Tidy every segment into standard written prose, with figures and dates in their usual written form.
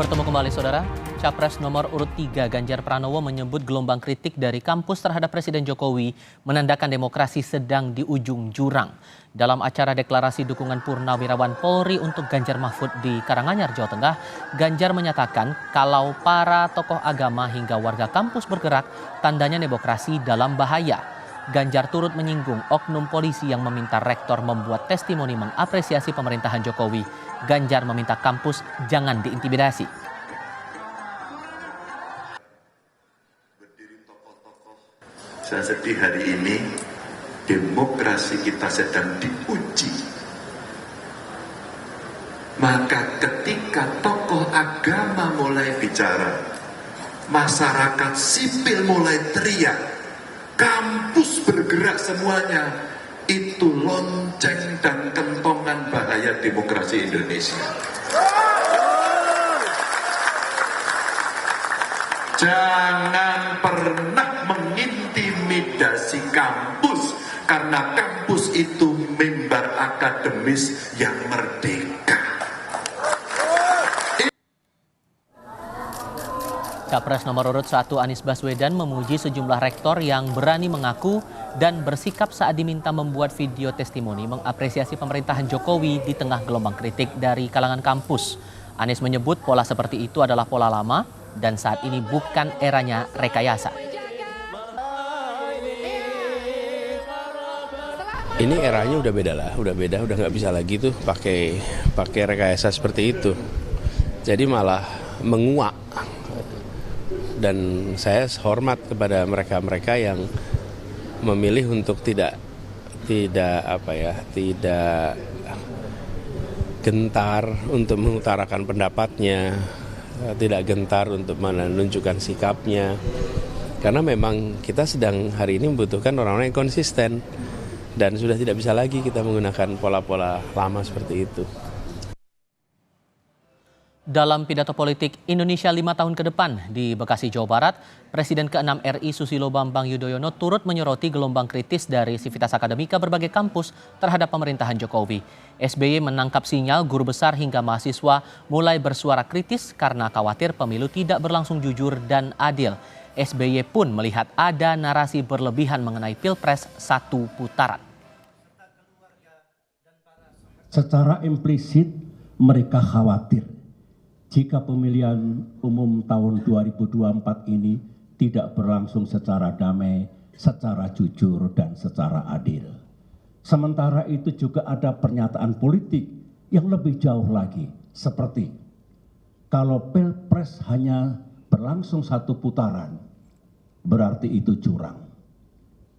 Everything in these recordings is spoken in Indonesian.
Bertemu kembali saudara, Capres nomor urut 3 Ganjar Pranowo menyebut gelombang kritik dari kampus terhadap Presiden Jokowi menandakan demokrasi sedang di ujung jurang. Dalam acara deklarasi dukungan Purnawirawan Polri untuk Ganjar Mahfud di Karanganyar, Jawa Tengah, Ganjar menyatakan kalau para tokoh agama hingga warga kampus bergerak, tandanya demokrasi dalam bahaya. Ganjar turut menyinggung oknum polisi yang meminta rektor membuat testimoni mengapresiasi pemerintahan Jokowi. Ganjar meminta kampus jangan diintimidasi. Saya sedih hari ini demokrasi kita sedang diuji. Maka ketika tokoh agama mulai bicara, masyarakat sipil mulai teriak, kampus bergerak semuanya, itu lonceng dan kentongan bahaya demokrasi Indonesia. Jangan pernah mengintimidasi kampus, karena kampus itu mimbar akademis yang merdeka. Capres nomor urut 1 Anies Baswedan memuji sejumlah rektor yang berani mengaku dan bersikap saat diminta membuat video testimoni mengapresiasi pemerintahan Jokowi di tengah gelombang kritik dari kalangan kampus. Anies menyebut pola seperti itu adalah pola lama dan saat ini bukan eranya rekayasa. Ini eranya udah beda lah, udah nggak bisa lagi tuh pakai rekayasa seperti itu. Jadi malah menguak. Dan saya hormat kepada mereka yang memilih untuk tidak gentar untuk mengutarakan pendapatnya, tidak gentar untuk menunjukkan sikapnya. Karena memang kita sedang hari ini membutuhkan orang-orang yang konsisten dan sudah tidak bisa lagi kita menggunakan pola-pola lama seperti itu. Dalam pidato politik Indonesia 5 tahun ke depan di Bekasi, Jawa Barat, Presiden ke-6 RI Susilo Bambang Yudhoyono turut menyoroti gelombang kritis dari sivitas akademika berbagai kampus terhadap pemerintahan Jokowi. SBY menangkap sinyal guru besar hingga mahasiswa mulai bersuara kritis karena khawatir pemilu tidak berlangsung jujur dan adil. SBY pun melihat ada narasi berlebihan mengenai Pilpres 1 putaran. Secara implisit mereka khawatir jika pemilihan umum tahun 2024 ini tidak berlangsung secara damai, secara jujur, dan secara adil. Sementara itu juga ada pernyataan politik yang lebih jauh lagi, seperti kalau Pilpres hanya berlangsung 1 putaran, berarti itu curang.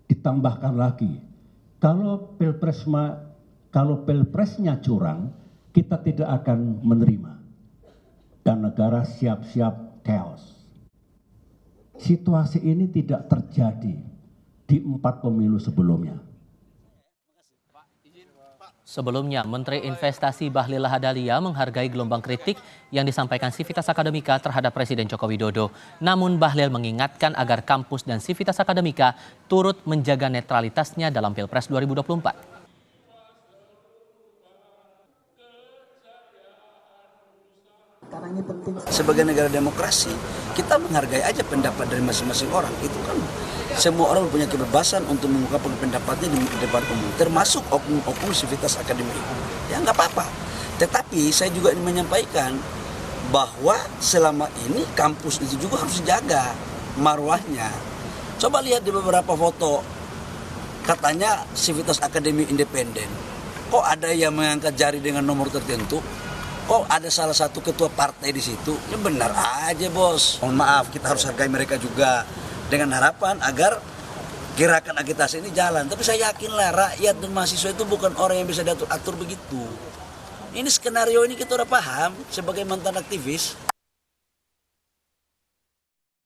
Ditambahkan lagi, kalau Pilpresnya curang, kita tidak akan menerima. Dan negara siap-siap chaos. Situasi ini tidak terjadi di 4 pemilu sebelumnya. Sebelumnya, Menteri Investasi Bahlil Lahadalia menghargai gelombang kritik yang disampaikan sivitas akademika terhadap Presiden Joko Widodo. Namun Bahlil mengingatkan agar kampus dan sivitas akademika turut menjaga netralitasnya dalam Pilpres 2024. Karena ini penting. Sebagai negara demokrasi, kita menghargai aja pendapat dari masing-masing orang. Itu kan semua orang punya kebebasan untuk mengungkapkan pendapatnya di depan umum, termasuk oknum sivitas akademik. Ya nggak apa-apa. Tetapi saya juga ingin menyampaikan bahwa selama ini kampus itu juga harus dijaga marwahnya. Coba lihat di beberapa foto, katanya sivitas akademik independen. Kok ada yang mengangkat jari dengan nomor tertentu? Oh, ada salah satu ketua partai di situ. Ya benar aja, Bos. Mohon maaf, kita harus hargai mereka juga dengan harapan agar gerakan agitasi ini jalan. Tapi saya yakinlah rakyat dan mahasiswa itu bukan orang yang bisa diatur-atur begitu. Ini skenario ini kita udah paham sebagai mantan aktivis.